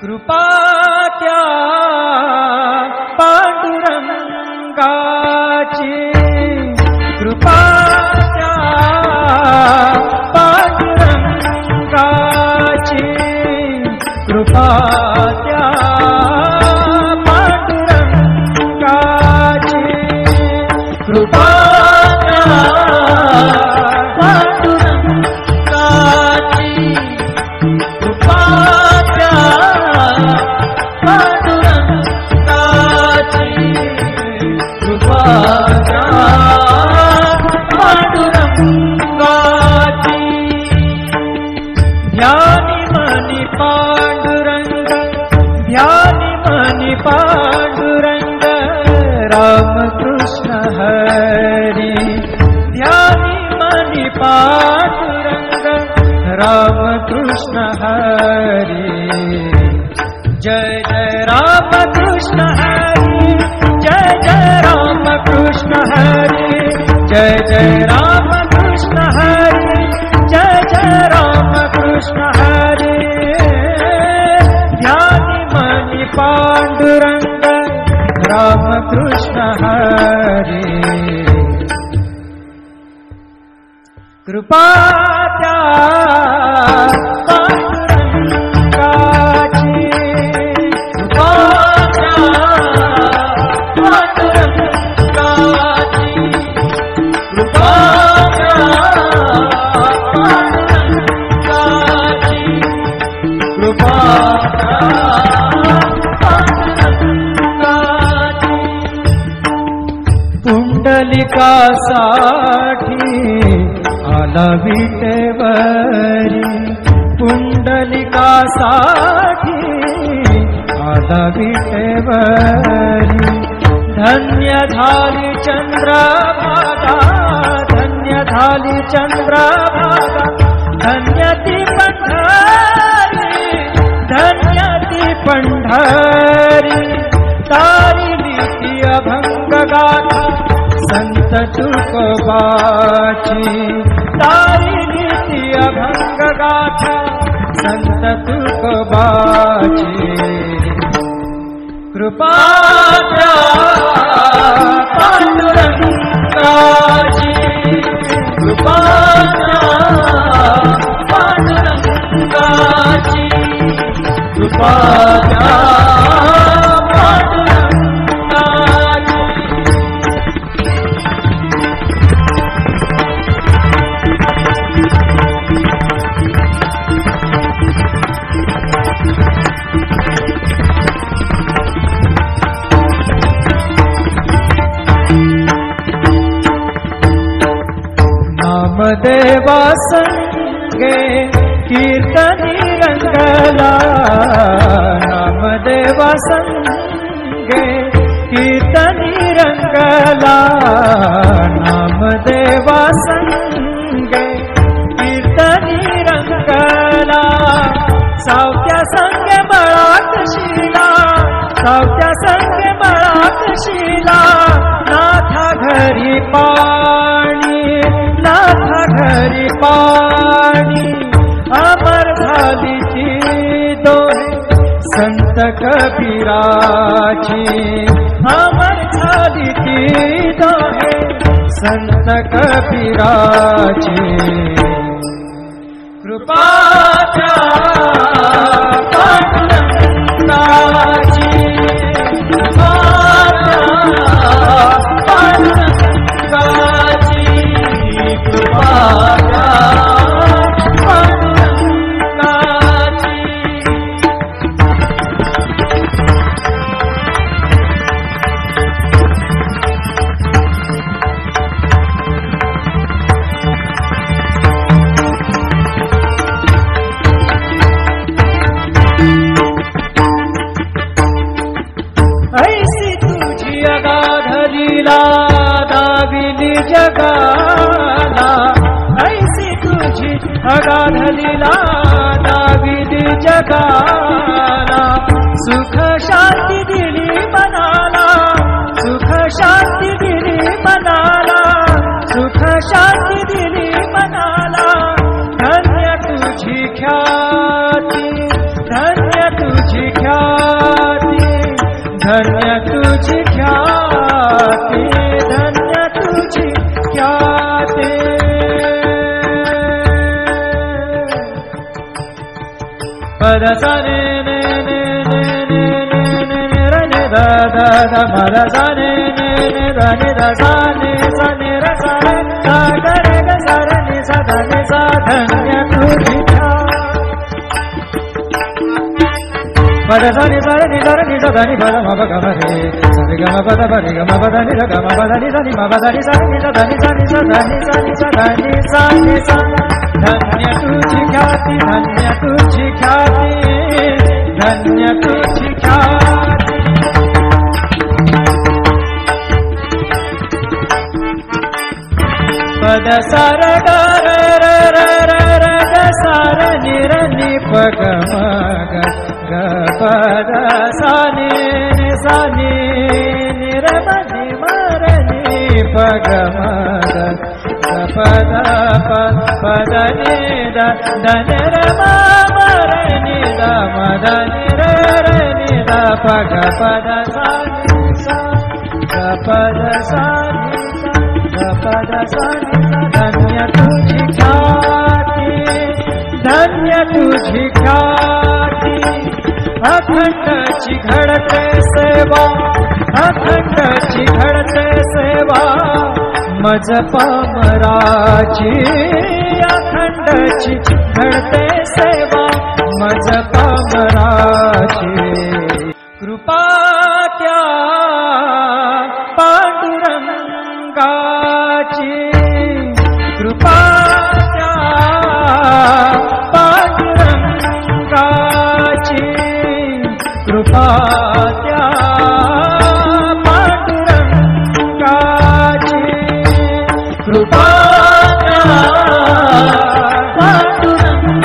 कृपा त्या पांडुरंगाची, कृपा त्या पांडुरंगाची, कृपा त्या पांडुरंगाची, कृपा त्या पांडुरंगाची, कृपा त्या पांडुरंगाची, कृपा त्या पांडुरंगाची. ध्यानी मनी पांडुरंग, ध्यानी मनी पांडुरंग, रामकृष्ण हरी. ध्यानी मनी पांडुरंग, रामकृष्ण हरी. जय जय रामकृष्ण हरी, जय जय रामकृष्ण हरी, जय जय रामकृष्ण हरी, जय जय रामकृष्ण हरी. ध्यानी मनी पांडुरंग, रामकृष्ण हरी. कृपा त्या पांडुरंगाची, कृपा त्या पांडुरंगाची, कृपा त्या पांडुरंगाची, कृपा त्या पांडुरंगाची. पुंडलिकासाठी आला विटेवरी, पुंडलिकासाठी आला विटेवरी. धन्य झाली चंद्रभागा, धन्य झाली चंद्रभागा, धन्य ती पंढरी, धन्य ती पंढरी. तारिली ती अभंग गाथा संत तुकोबाची, तारिली ती अभंग गाथा संत तुकोबाची. कृपा त्या पांडुरंगाची, कृपा त्या पांडुरंगाची, कृपा त्या पांडुरंगाची. नामदेवा संगे कीर्तनी रंगला, नामदेवा संगे कीर्तनी रंगला, नामदेवा संगे कीर्तनी रंगला. सावत्या संगे मळात शिला, सावत्या संगे मळात शिला. नाथा घरी पाणी, नाथा घरी पाणी, अमर झाली ती दोहे संत कबीराची, अमर झाली ती दोहे संत कबीराची. कृपा त्या पांडुरंगाची, कृपा त्या पांडुरंगाची, कृपा त्या पांडुरंगाची. ऐसी तुझी अगाध लीला दाविली जगाला, ऐसी तुझी अगाध लीला दाविली जगाला. सुख शांती दिली मनाला, सुख शांती दिली मनाला, सुख शांती दिली मनाला. धन्य तुझी ख्याती, धन्य तुझी तुझी ख्याती, धन्य तुझी ख्याती, धन्य तुझी ख्याती। पद सा ने ने ने ने ने ने ने रे ने दा दा दा पद सा ने ने ने दा ने दा सा ने रे सा रे सा ग रे ग सा रे नि सा धा नि सा, धन्य तुझी पद सा नि सा रे नि सा धा नि पद म प ग म रे सा रे ग म प द प रे ग म प द नि र ग म प द नि सा नि म प द नि सा नि सा धा नि सा नि सा धा नि सा नि सा धा नि सा नि सा। धन्य तुझी ख्याति, धन्य तुझी ख्याति, धन्य तुझी ख्याति। पद सा रे ग रे रे रे रे रे ग सा रे नि र नि प ग म ग ग प द सा नि नि सा नि नि र म नि म र नि प ग म ग प द प द नि द द नि र म म र नि द म द नि र र नि द प ग प द सा नि सा ग प द सा नि सा ग प द सा नि सा। धन्य तुझी ख्याति, धन्य तुझी ख्याति, अखंड चिघड़ते सेवा, अखंड चिघड़ते सेवा, मज पामराची, अखंड चिघड़ते सेवा, मज पामराची। कृपा त्या पांडुरंगाची, कृपा त्या पांडुरंगाची, कृपा त्या पांडुरंगाची, कृपा त्या पांडुरंगाची,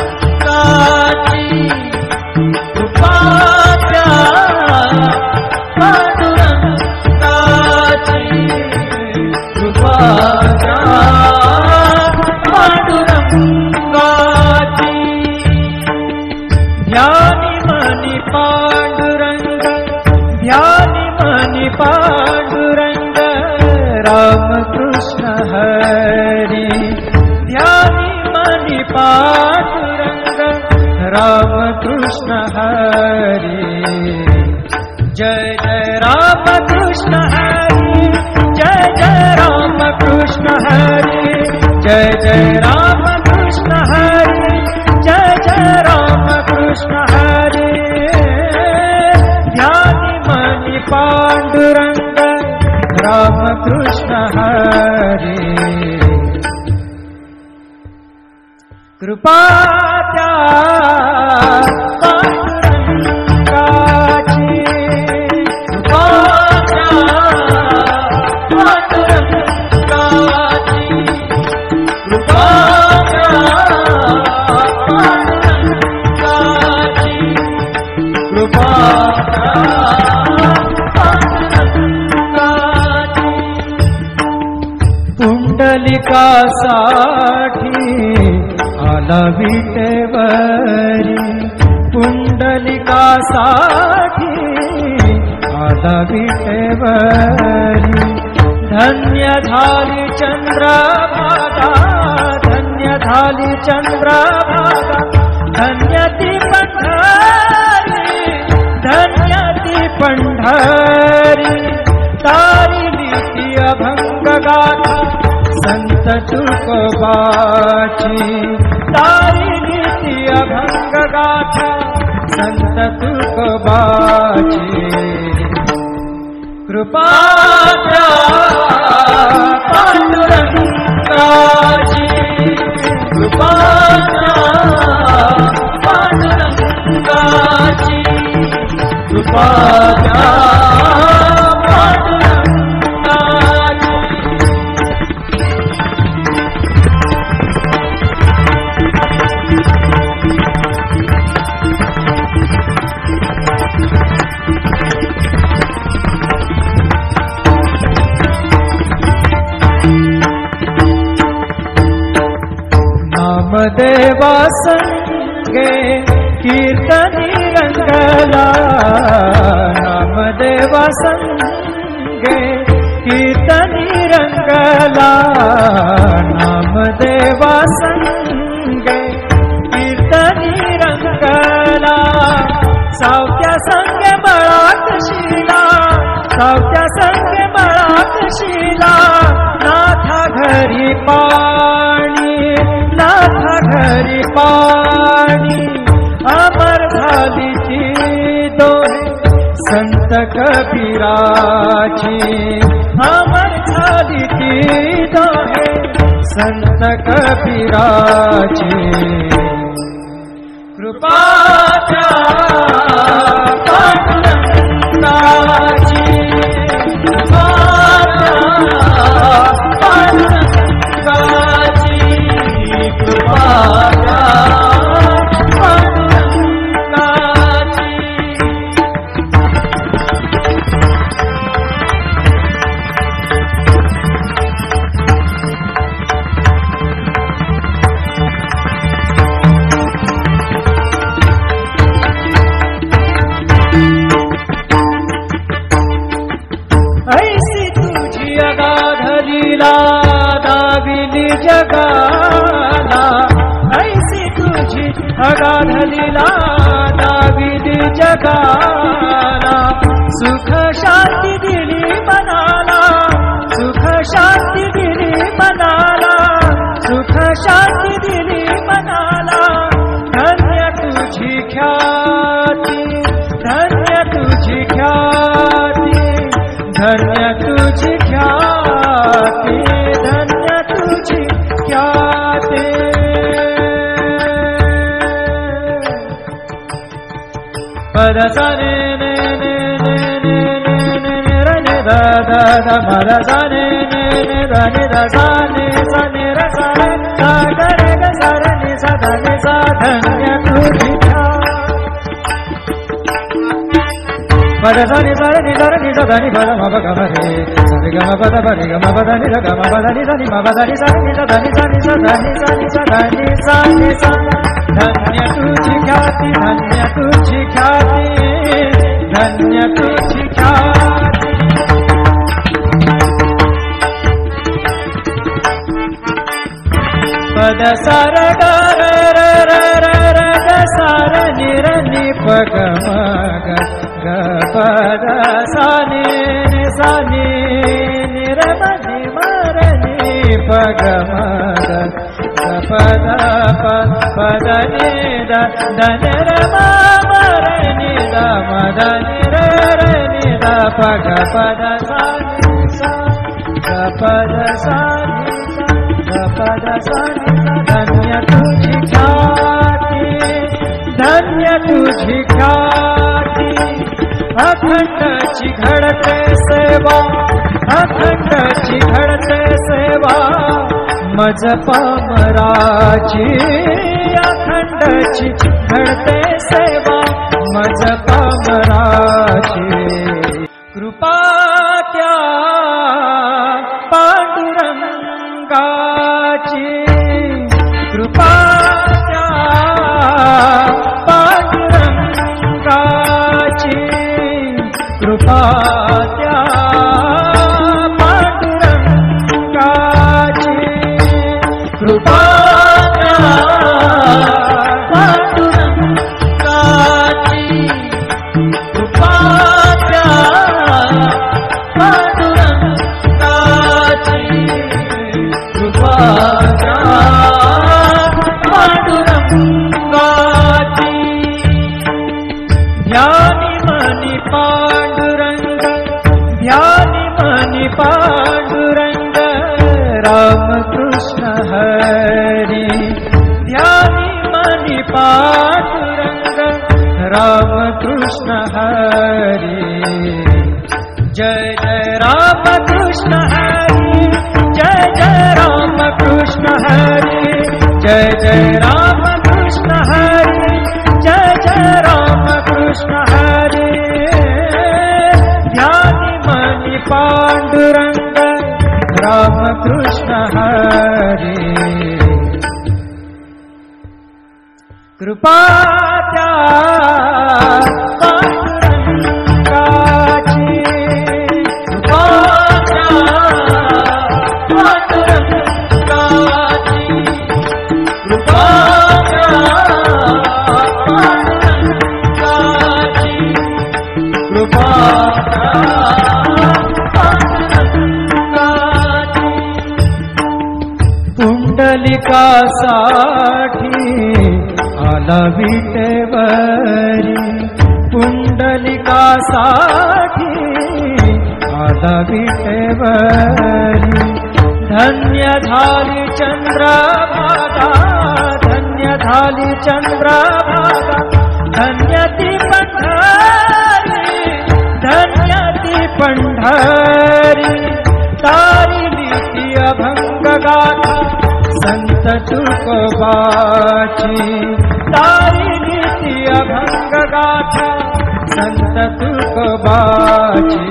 कृपा त्या पांडुरंगाची, कृपा त्या पांडुरंगाची। ध्यानी मनी पांडुरंग, ध्यानी मनी पांडुरंग, राम कृष्ण हरी, ध्यानी मनी पांडुरंग, राम कृष्ण हरी। जय जय राम कृष्ण हरी, जय जय राम कृष्ण हरी, जय जय राम कृष्ण हरी, जय जय राम कृष्ण हरी। ध्यानी मनी पांडुरंग, राम कृष्ण हरी। कृपा त्या पांडुरंगाची, कृपा त्या पांडुरंगाची, कृपा त्या पांडुरंगाची, कृपा त्या पांडुरंगाची। पुंडलिकासाठी आला विटेवरी, पुंडलिकासाठी आला विटेवरी। धन्य झाली चंद्रभागा, धन्य झाली चंद्रभागा, धन्य ती पंढरी, धन्य ती पंढरी। तारिली ती अभंग गाथा संत तुकोबाची, तारिली ती अभंग गाथा संत तुकोबाची। कृपा त्या पांडुरंगाची, कृपा त्या पांडुरंगाची, कृपा त्या पांडुरंगाची। नामदेवा संगे कीर्तनी रंगला, संगे कीर्तनी रंगला नामदेवा संगे कीर्तनी रंगला सावत्या संगे बळात शिला सावत्या संगे बळात शिला नाथा घरी पाणी नाथा घरी पाणी अमर झाली ती दोहे संत कबीराची अमर झाली ती दोहे संत कबीराची कृपाच्या पांडुरंगाची ऐसी तुझी अगाध लीला दाविली जगाला ऐसी तुझी अगाध लीला दाविली जगाला सुख शांती दिली मनाला सुख शांती दिली मनाला सुख शांती दिली मनाला धन्य तुझी ख्याती धन्य तुझी ख्याती धन्य तुझी ख्याती धन्य तुझी ख्याती पद सा ने ने ने ने ने ने ने रे ने दा दा दा पद सा ने ने ने दा ने दा सा ने रे सा रे सा ग रे ग सा रे नि सा दा नि सा धन्य तुझी पद सा नि सा रे नि सा रे नि सा दा नि पद म प ग म रे सा रे ग म प द प रे ग म प द नि रे ग म प द नि सा नि म प द नि सा नि सा दा नि सा नि सा दा नि सा नि सा दा नि सा नि सा धन्य तुझी ख्याती धन्य तुझी ख्याती धन्य तुझी ख्याती पद सा र ग र र र र र ग सा र नि र नि प ग म ग ग प द सा नि नि सा नि नि र म नि म र नि प ग म ग प द प प द नि द द नि र म म र नि द म द नि र र नि द प ग प द सा नि सा ग प द सा नि सा ग प द सा नि सा धन्य तुझी ख्याती धन्य तुझी ख्याती अखंडची घडते सेवा अखंडची घडते सेवा मज पामराची अखंडची घडते सेवा मज पामराची कृपा त्या पांडुरंगाची कृपा त्या पांडुरंगाची कृपा त्या पांडुरंगाची कृपा त्या पांडुरंगाची कृपा त्या पांडुरंगाची कृपा त्या पांडुरंगाची ध्यानी मनी पांडुरंग ध्यानी मनी पांडुरंग रामकृष्ण हरी ध्यानी मनी पांडुरंग रामकृष्ण हरी जय जय रामकृष्ण हरी जय जय रामकृष्ण हरी जय जय रामकृष्ण हरी जय जय रामकृष्ण हरी ध्यानी मनी पांडुरंग रामकृष्ण हरी कृपा त्या पांडुरंगाची पुंडलिकासाठी आला विटेवरी, पुंडलिकासाठी आला विटेवरी. धन्य झाली चंद्रभागा, धन्य झाली चंद्रभागा, धन्य ती पंढरी, धन्य ती पंढरी. तारिली ती अभंग गाथा संत तुकोबाची, तारिली ती अभंग गाथा संत तुकोबाची.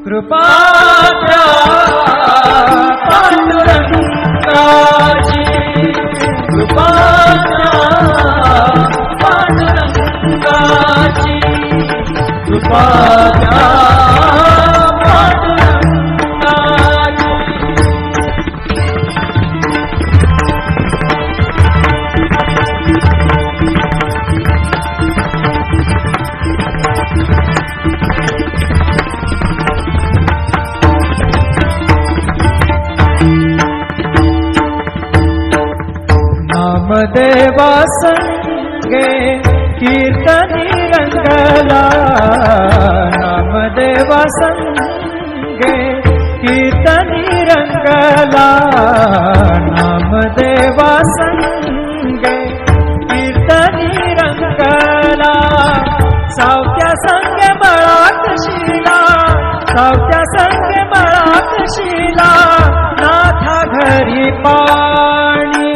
कृपा द्या पांडुरंगाची, कृपा द्या पांडुरंगाची, कृपा द्या पांडुरंगाची. नामदेवा संगे कीर्तनी रंगला, नामदेवा संगे कीर्तनी रंगला, नामदेवा संगे कीर्तनी रंगला. सावत्या संगे मळात शिला, सावत्या संगे मळात शिला. नाथा घरी पाणी,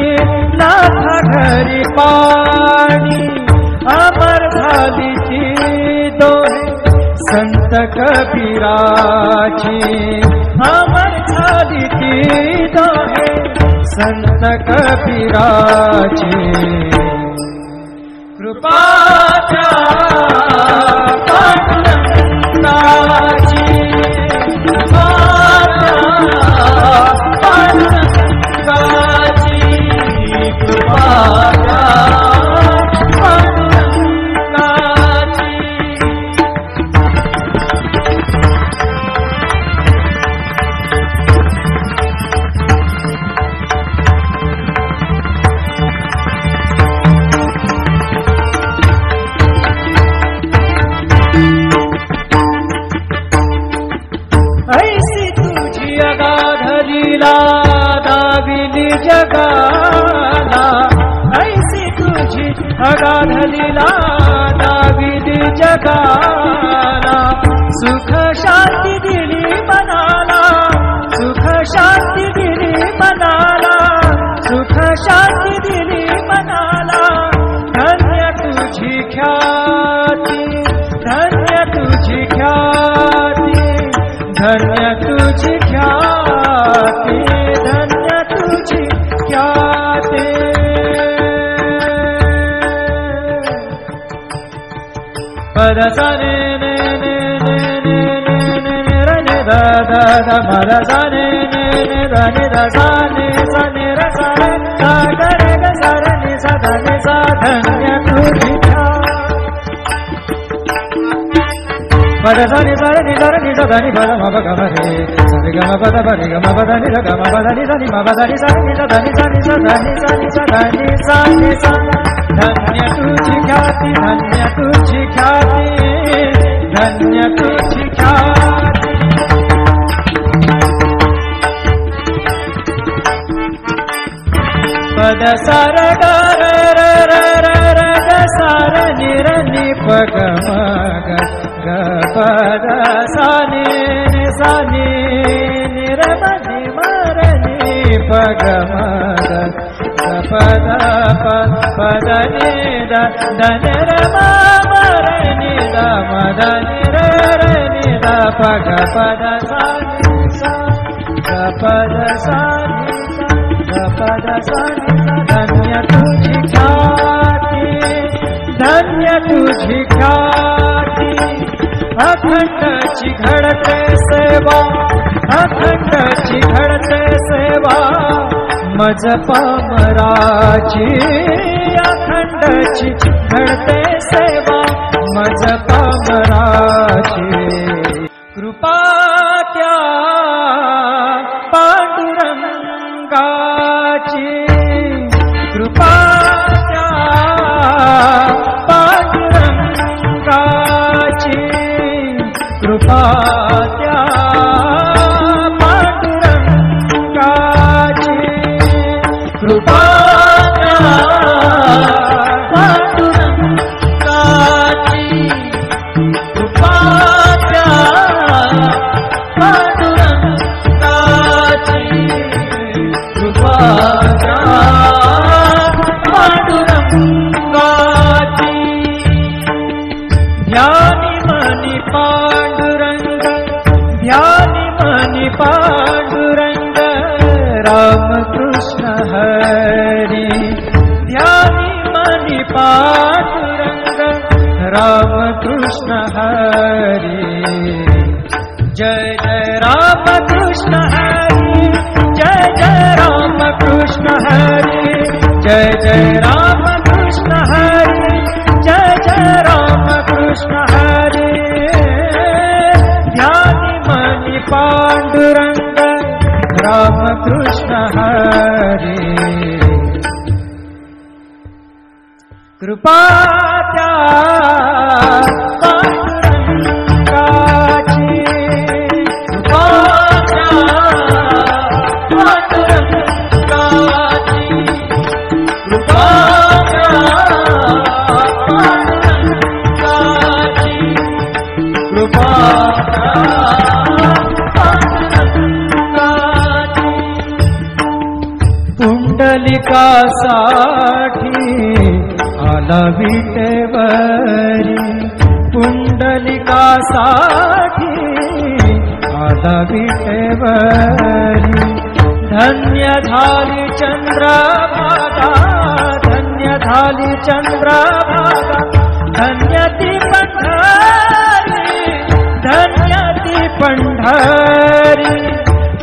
नाथा घरी पाणी. अमर झाली ती दोहे संत कबीराची, अमर झाली ती दोहे संत कबीराची. कृपा द्या पांडुरंगाची, कृपा द्या पांडुरंगाची, कृपा द्या पांडुरंगाची. ऐसी तुझी अगाध लीला दाविली जगाला, ऐसी तुझी अगाध लीला दाविली जगाला. सुख शांती दिली मनाला, सुख शांती दिली मनाला, सुख शांती दिली मनाला. धन्य तुझी ख्याती, धन्य तुझी ख्याती, धन्य तुझी ख्याती, धन्य तुझी ख्याती. पद सा ने ने ने ने ने ने ने ने र ने दा दा दा पद सा ने ने ने दा ने दा सा ने सा ने र सा रे सा ग रे ग सा रे ने सा दा ने सा. धन्य तुझी ख्याती. पद सा नि सा रे नि सा रे नि सा दा नि प द म प ग म रे सा रे ग म प द प रे ग म प द नि र ग म प द नि सा नि म प द नि सा नि सा दा नि सा नि सा दा नि सा नि सा दा नि सा नि सा. धन्य तुझी ख्याती, धन्य तुझी ख्याती, धन्य तुझी ख्याती. पद सा र ग र र र र र ग सा र नि र नि प ग म ग ग प द सा नि नि सा नि नि र म नि म र नि प ग म ग ग प द प प द नि द द न र म म र नि द म द नि र र नि द प ग प द सा नि सा ग प द सा नि सा ग प द सा नि सा. धन्य तुझी ख्याती, धन्य तुझी ख्याती. अखंडची घडते सेवा, अखंडची घडते सेवा. मज पामराची अखंडची घडते सेवा. मज पामराची. कृपा त्या पांडुरंगा कृपा त्या पांडुरंगाची कृपा त्या पांडुरंगाची कृपा त्या पांडुरंगाची कृपा त्या पांडुरंगाची ध्यानी मनी पांडुरंग ध्यानी मनी पांडुरंग रामकृष्ण हरी ध्यानी मनी पांडुरंग रामकृष्ण हरी जय जय रामकृष्ण हरी जय जय रामकृष्ण हरी जय जय रामकृष्ण हरी जय जय रामकृष्ण हरी ध्यानी मनी पांडुरंग रामकृष्ण हरी कृपा त्या पांडुरंगाची कृपा त्या पांडुरंगाची कृपा त्या पांडुरंगाची कृपा त्या पांडुरंगाची पुंडलिकासाठी आला विटेवरी पुंडलिकासाठी आला विटेवरी धन्य झाली चंद्रभागा धन्य झाली चंद्रभागा धन्य ती पंढरी धन्य ती पंढरी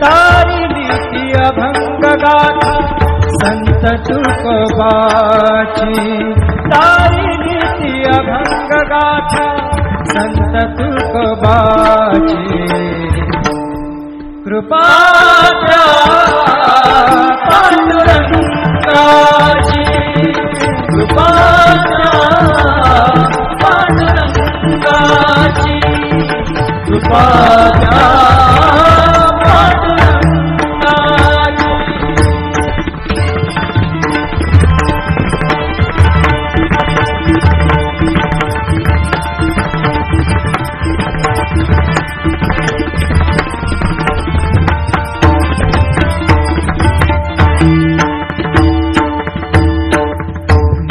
तारिली ती अभंग गाथा संत तुकोबाची तारिली ती अभंग गाथा संत तुकोबाची कृपा त्या पांडुरंगाची कृपा त्या पांडुरंगाची कृपा त्या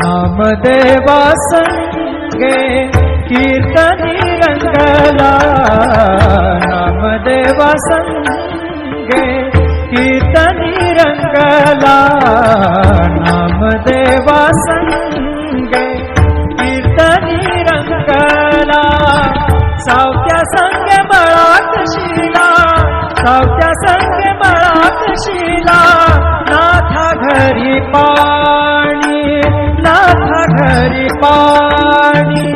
नामदेवा संगे कीर्तनी रंगला नामदेवा संगे कीर्तनी रंगला नामदेवा संगे कीर्तनी रंगला सावत्या संगे बळात शिला सावत्या संगे बळात शिला नाथा घरी पाणी नाथा घरी पाणी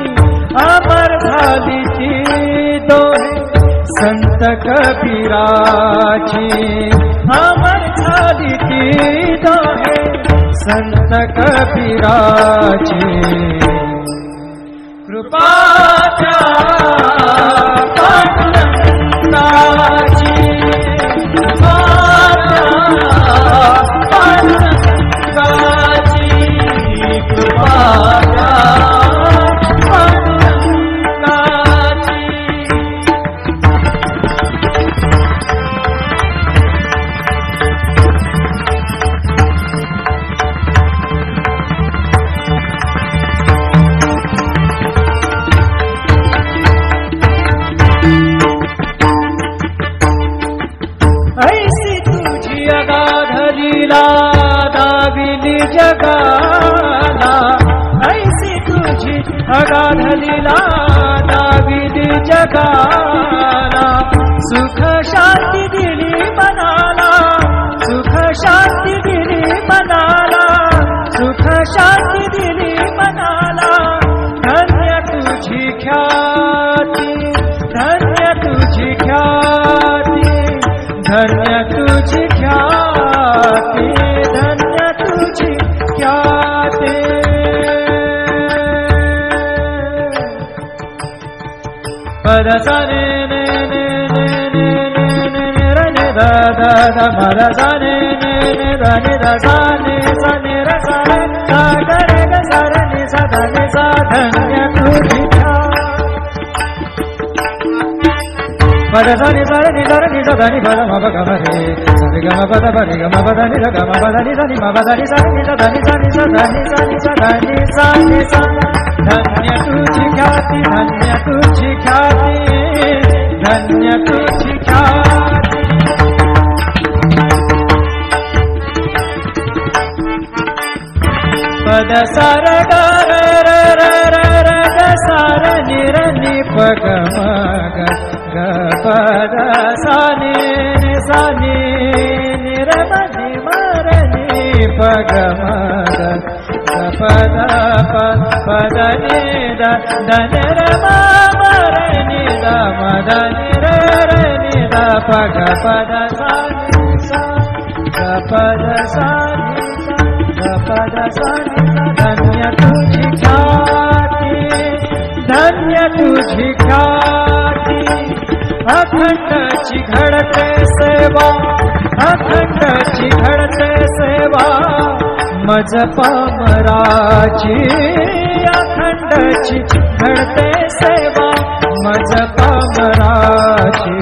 अमर झाली ती दोहे संत कबीराची अमर झाली ती दोहे संत कबीराची कृपा त्या पांडुरंगाची कृपा त्या पांडुरंगाची कृपा त्या पांडुरंगाची ऐसी तुझी अगाध लीला दाविली जगाला ऐसी तुझी अगाध लीला दाविली जगाला सुख शांती दिली मनाला सुख शांती दिली मनाला सुख शांती दिली मनाला धन्य तुझी ख्याती धन्य तुझी ख्याती धन्य तुझी ख्याती धन्य तुझी ख्याती पदसने da da da ma da sa ni ni ni da ni da sa ni sa ni ra sa re sa ga re ga sa re ni sa da ni sa धन्य तुझ्या ma da sa ni sa re ni sa re ni sa da ni pa da ma pa ga ma re sa re ga ma pa da pa re ga ma pa da ni da ga ma pa da ni sa ni ma pa da ni sa ni sa da ni sa ni sa da ni sa ni sa da ni sa ni sa धन्य तुझी ख्याति धन्य तुझी ख्याति धन्य तुझी ख्याति पद सार ग र र र र र ग सार नि र नि प ग म ग ग पद सा नि नि सा नि नि र म नि म र नि प ग म ग प द प पद नि द द न र म म र नि द म द नि र र नि द प ग प द सा नि सा ग प द सा नि सा ग प द सा नि धन्य तुझी ख्याति धन्य तुझी ख्याति अखंड चिघड़ते सेवा अखंड चिघड़ते सेवा मज पामराची अखंड चिघड़ते सेवा मज पामराची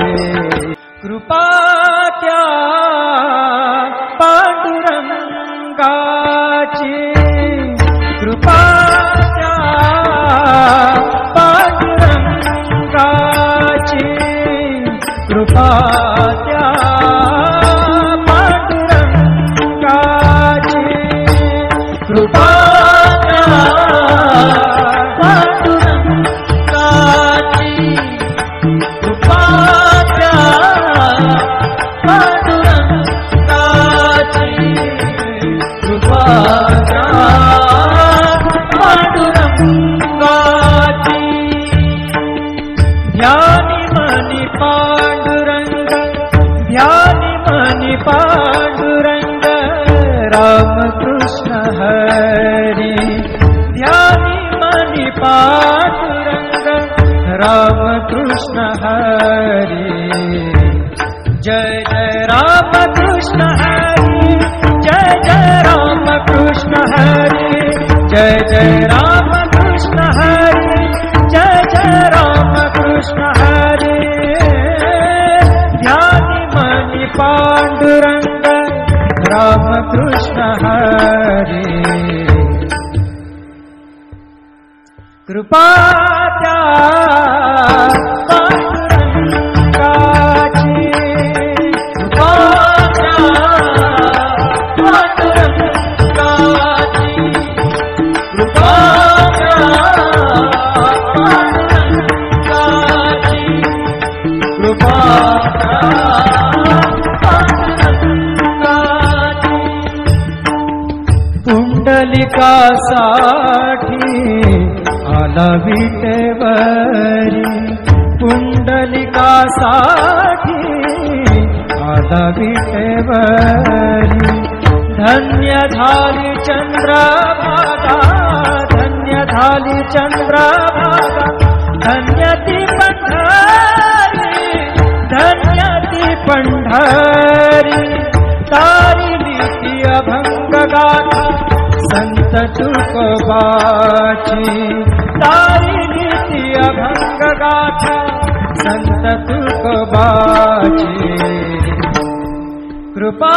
कृपा त्या पांडुरंगाची कृपा त्या पांडुरंगाची कृपा त्या पांडुरंगाची कृपा त्या पांडुरंगाची कृपा त्या पांडुरंगाची कृपा त्या पांडुरंगाची ध्यानी मनी पांडुरंग ध्यानी मनी पांडुरंग राम कृष्ण हरी ध्यानी मनी पांडुरंग राम कृष्ण हरी जय जय राम कृष्ण हरी जय जय राम कृष्ण हरी जय जय राम कृष्ण हरी जय जय राम कृष्ण हरी ध्यानी मनी पांडुरंग राम कृष्ण हरी कृपा त्या पांडुरंगाची कृपा त्या पांडुरंगाची कृपा त्या पांडुरंगाची कृपा त्या पांडुरंगाची पुंडलिकासाठी आला विटेवरी पुंडलिकासाठी आला विटेवरी धन्य झाली चंद्रभागा धन्य झाली चंद्रभागा धन्य ती पंढरी धन्य ती पंढरी तारिली ती अभंग गाथा संत तुकोबाची तारिली ती अभंग गाथा संत तुकोबाची कृपा